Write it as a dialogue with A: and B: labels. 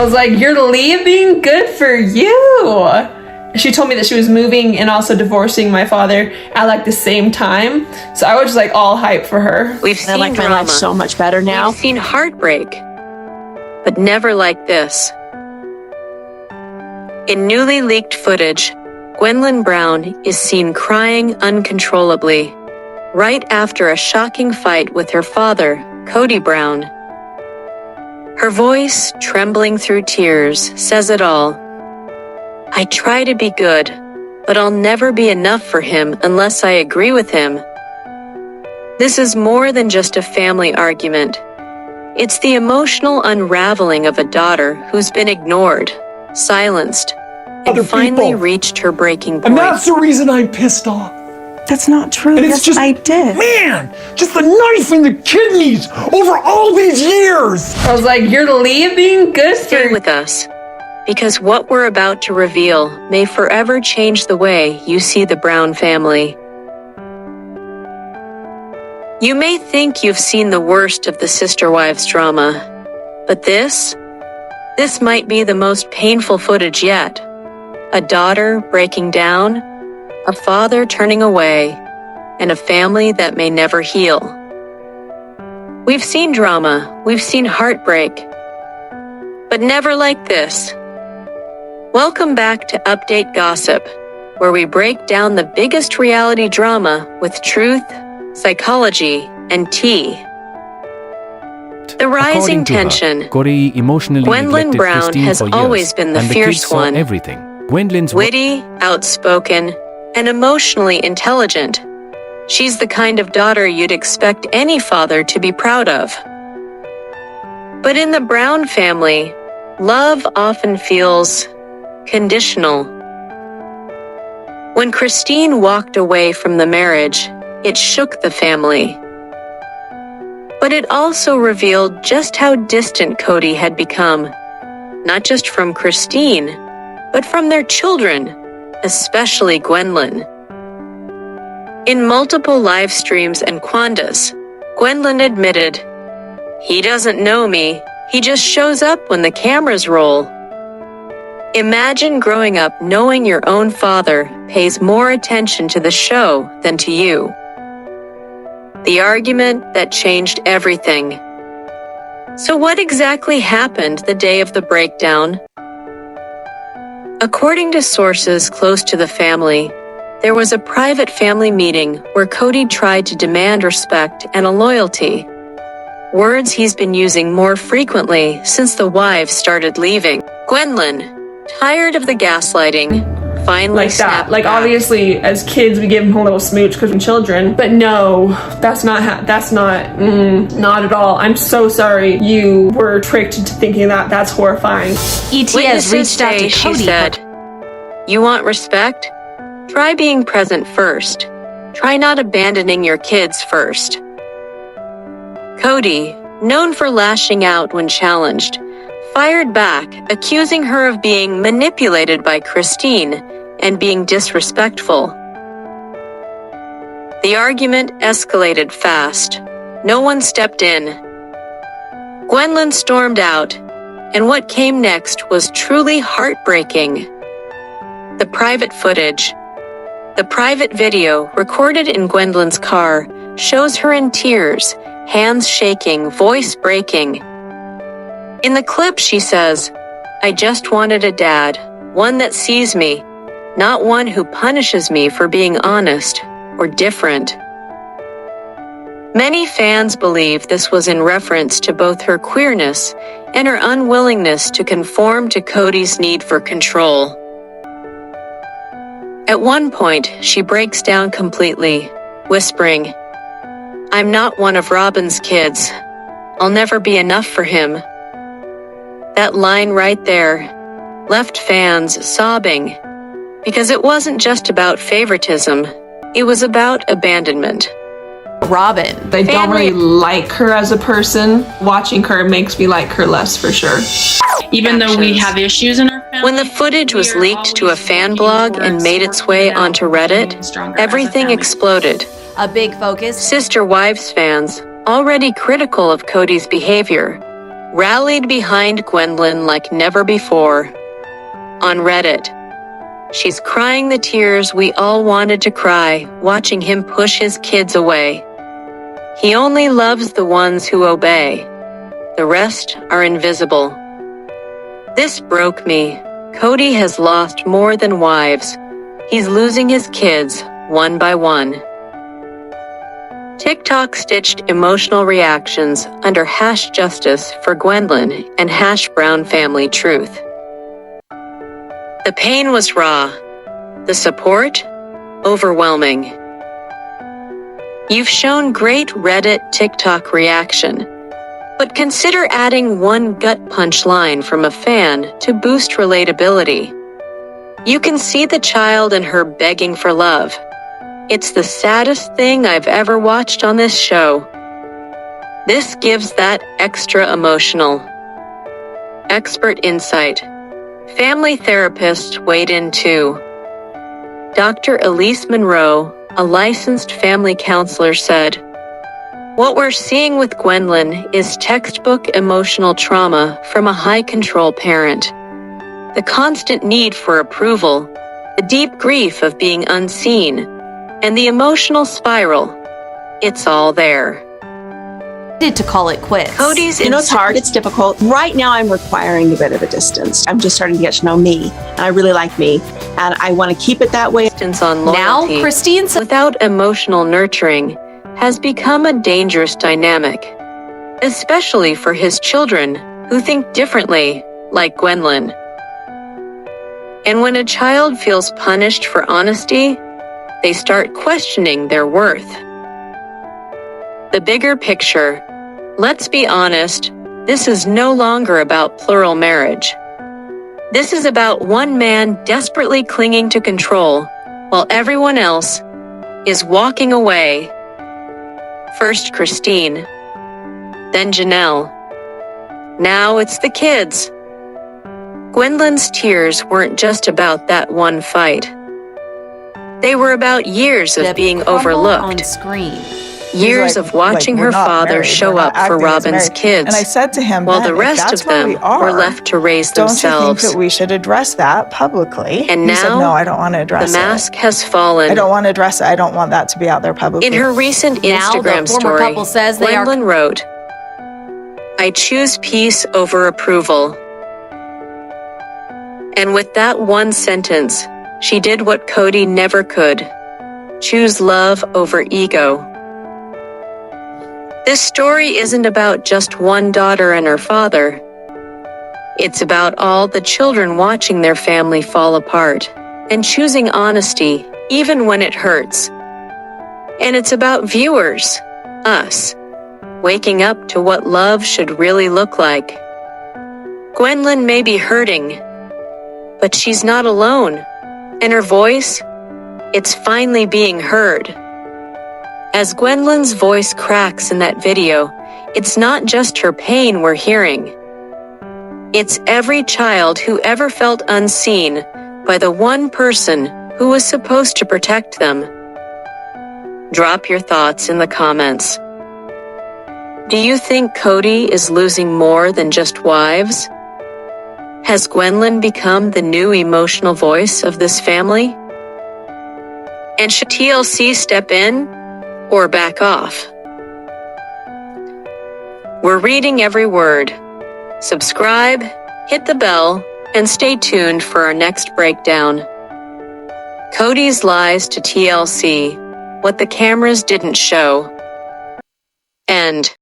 A: I was like, you're leaving? Good for you. She told me that she was moving and also divorcing my father at like the same time. So I was just like all hyped for her.
B: We've seen
C: my life so much better now.
B: We've seen heartbreak, but never like this. In newly leaked footage, Gwendlyn Brown is seen crying uncontrollably right after a shocking fight with her father, Kody Brown. Her voice, trembling through tears, says it all. I try to be good, but I'll never be enough for him unless I agree with him. This is more than just a family argument. It's the emotional unraveling of a daughter who's been ignored, silenced, and finally reached her breaking point.
D: And that's the reason I'm pissed off.
E: That's not true.
D: And it's just,
E: I did.
D: Man, just the knife in the kidneys over all these years.
A: I was like, you're leaving? Good for
B: Stay with us, because what we're about to reveal may forever change the way you see the Brown family. You may think you've seen the worst of the sister-wives drama, but this might be the most painful footage yet. A daughter breaking down, a father turning away, and a family that may never heal. We've seen drama, we've seen heartbreak, but never like this. Welcome back to Update Gossip, where we break down the biggest reality drama with truth, psychology, and tea. The rising tension.
F: Kody emotionally
B: Gwendlyn Brown
F: Christine
B: has
F: for years,
B: always been the
F: and
B: fierce
F: kids saw
B: one.
F: Everything. Gwendlyn's
B: Witty, outspoken, and emotionally intelligent. She's the kind of daughter you'd expect any father to be proud of. But in the Brown family, love often feels conditional. When Christine walked away from the marriage, it shook the family. But it also revealed just how distant Kody had become, not just from Christine, but from their children, especially Gwendlyn. In multiple live streams and quandas, Gwendlyn admitted, "He doesn't know me, he just shows up when the cameras roll." Imagine growing up knowing your own father pays more attention to the show than to you. The argument that changed everything. So what exactly happened the day of the breakdown? According to sources close to the family, there was a private family meeting where Kody tried to demand respect and a loyalty. Words he's been using more frequently since the wives started leaving. Gwendlyn, tired of the gaslighting, finally
A: like that.
B: snapped
A: Like
B: back.
A: Obviously, as kids, we give them a little smooch because we're children. But no, that's not not at all. I'm so sorry you were tricked into thinking that. That's horrifying.
E: ET has
B: Witnesses
E: reached out
B: say
E: to
B: she
E: Kody.
B: said, "You want respect? Try being present first. Try not abandoning your kids first." Kody, known for lashing out when challenged, fired back, accusing her of being manipulated by Christine and being disrespectful. The argument escalated fast. No one stepped in. Gwendlyn stormed out, and what came next was truly heartbreaking. The private footage. The private video, recorded in Gwendlyn's car, shows her in tears, hands shaking, voice breaking. In the clip, she says, "I just wanted a dad, one that sees me, not one who punishes me for being honest or different." Many fans believe this was in reference to both her queerness and her unwillingness to conform to Kody's need for control. At one point, she breaks down completely, whispering, "I'm not one of Robin's kids. I'll never be enough for him." That line right there left fans sobbing, because it wasn't just about favoritism, it was about abandonment.
E: Robin.
A: They don't really like her as a person. Watching her makes me like her less for sure.
C: Even though we have issues in our family,
B: When the footage was leaked to a fan blog and made its way onto Reddit, everything exploded.
E: A big focus.
B: Sister Wives fans, already critical of Kody's behavior, rallied behind Gwendlyn like never before. On Reddit, she's crying the tears we all wanted to cry, watching him push his kids away. He only loves the ones who obey. The rest are invisible. This broke me. Kody has lost more than wives. He's losing his kids, one by one. TikTok stitched emotional reactions under #justice for Gwendlyn and #Brown family truth. The pain was raw. The support? Overwhelming. You've shown great Reddit TikTok reaction, but consider adding one gut punch line from a fan to boost relatability. You can see the child in her begging for love. It's the saddest thing I've ever watched on this show. This gives that extra emotional. Expert insight. Family therapists weighed in too. Dr. Elise Monroe, a licensed family counselor, said, "What we're seeing with Gwendlyn is textbook emotional trauma from a high-control parent. The constant need for approval, the deep grief of being unseen, and the emotional spiral. It's all there."
E: To call it quits.
B: Kody's
G: It's hard, it's difficult. Right now, I'm requiring a bit of a distance. I'm just starting to get to know me, and I really like me, and I want to keep it that way.
B: insistence on
E: Now,
B: loyalty
E: Christine says
B: without emotional nurturing has become a dangerous dynamic, especially for his children who think differently, like Gwendlyn. And when a child feels punished for honesty, they start questioning their worth. The bigger picture, let's be honest, this is no longer about plural marriage. This is about one man desperately clinging to control while everyone else is walking away. First Christine, then Janelle. Now it's the kids. Gwendlyn's tears weren't just about that one fight. They were about years of being
E: on
B: overlooked.
E: screen.
B: Years of watching her father show up for Robin's kids,
H: And I said to him,
B: while
H: "Ben,
B: the
H: if
B: rest
H: that's
B: of
H: where
B: them
H: we are,
B: were left to raise
H: don't you think
B: themselves.
H: that we should address that publicly?"
B: And
H: he said,
B: now,
H: "No, I don't want to address
B: the
H: it.
B: mask has fallen.
H: I don't want to address it. I don't want that to be out there publicly."
B: In her recent
E: Now, the
B: Instagram
E: former
B: story,
E: couple says they are-
B: Gwendlyn wrote, "I choose peace over approval." And with that one sentence, she did what Kody never could: choose love over ego. This story isn't about just one daughter and her father. It's about all the children watching their family fall apart and choosing honesty even when it hurts. And it's about viewers, us, waking up to what love should really look like. Gwendlyn may be hurting, but she's not alone. And her voice, it's finally being heard. As Gwendlyn's voice cracks in that video, it's not just her pain we're hearing. It's every child who ever felt unseen by the one person who was supposed to protect them. Drop your thoughts in the comments. Do you think Kody is losing more than just wives? Has Gwendlyn become the new emotional voice of this family? And should TLC step in or back off? We're reading every word. Subscribe, hit the bell, and stay tuned for our next breakdown. Kody's lies to TLC, what the cameras didn't show. End.